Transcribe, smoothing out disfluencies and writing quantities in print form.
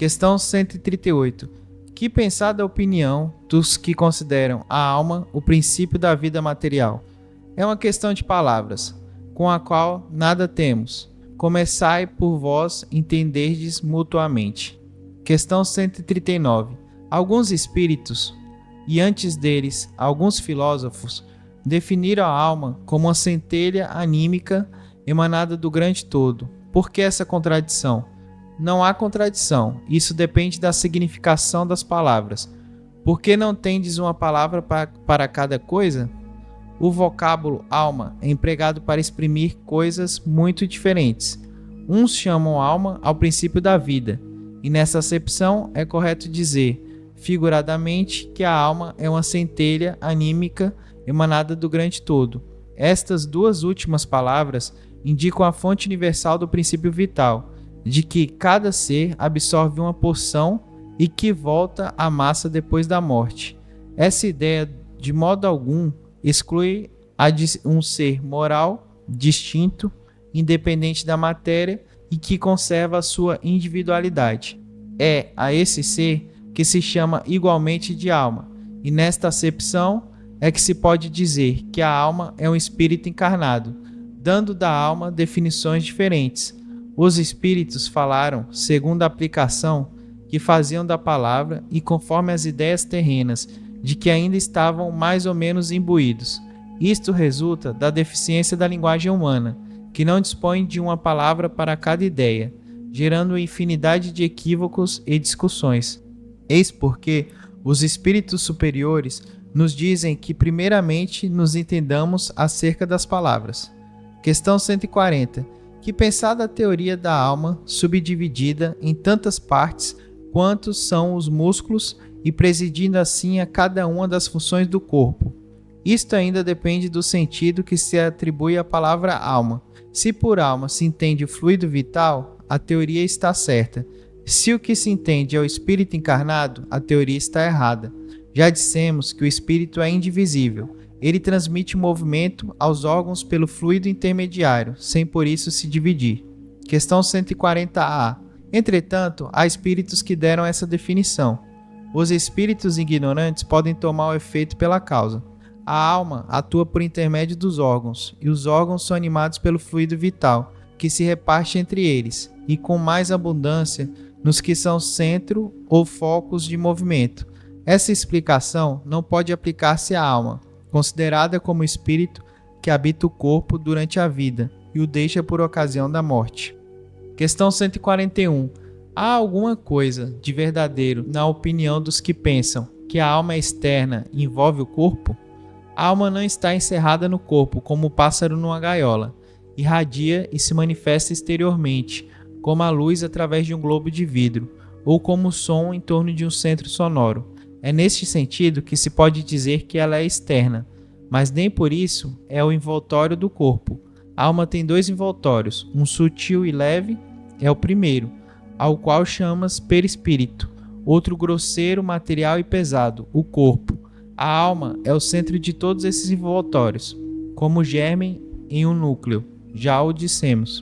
Questão 138. Que pensar da opinião dos que consideram a alma o princípio da vida material? É uma questão de palavras, com a qual nada temos. Começai por vós entenderdes mutuamente. Questão 139. Alguns espíritos, e antes deles alguns filósofos, definiram a alma como uma centelha anímica emanada do grande todo. Por que essa contradição? Não há contradição, isso depende da significação das palavras. Por que não tendes uma palavra para cada coisa? O vocábulo alma é empregado para exprimir coisas muito diferentes. Uns chamam alma ao princípio da vida, e nessa acepção é correto dizer, figuradamente, que a alma é uma centelha anímica emanada do grande todo. Estas duas últimas palavras indicam a fonte universal do princípio vital, de que cada ser absorve uma porção e que volta à massa depois da morte. Essa ideia, de modo algum, exclui a de um ser moral, distinto, independente da matéria e que conserva a sua individualidade. É a esse ser que se chama igualmente de alma, e nesta acepção é que se pode dizer que a alma é um espírito encarnado, dando da alma definições diferentes. Os espíritos falaram, segundo a aplicação que faziam da palavra e conforme as ideias terrenas, de que ainda estavam mais ou menos imbuídos. Isto resulta da deficiência da linguagem humana, que não dispõe de uma palavra para cada ideia, gerando infinidade de equívocos e discussões. Eis porque os espíritos superiores nos dizem que primeiramente nos entendamos acerca das palavras. Questão 140. Que pensar da teoria da alma subdividida em tantas partes quantos são os músculos e presidindo assim a cada uma das funções do corpo? Isto ainda depende do sentido que se atribui à palavra alma. Se por alma se entende o fluido vital, a teoria está certa. Se o que se entende é o espírito encarnado, a teoria está errada. Já dissemos que o espírito é indivisível. Ele transmite movimento aos órgãos pelo fluido intermediário, sem por isso se dividir. Questão 140A. Entretanto, há espíritos que deram essa definição. Os espíritos ignorantes podem tomar o efeito pela causa. A alma atua por intermédio dos órgãos, e os órgãos são animados pelo fluido vital, que se reparte entre eles, e com mais abundância nos que são centro ou focos de movimento. Essa explicação não pode aplicar-se à alma, considerada como espírito que habita o corpo durante a vida e o deixa por ocasião da morte. Questão 141. Há alguma coisa de verdadeiro na opinião dos que pensam que a alma é externa e envolve o corpo? A alma não está encerrada no corpo como o pássaro numa gaiola, irradia e se manifesta exteriormente, como a luz através de um globo de vidro, ou como o som em torno de um centro sonoro. É neste sentido que se pode dizer que ela é externa, mas nem por isso é o envoltório do corpo. A alma tem dois envoltórios, um sutil e leve, é o primeiro, ao qual chamas perispírito, outro grosseiro, material e pesado, o corpo. A alma é o centro de todos esses envoltórios, como germem em um núcleo, já o dissemos.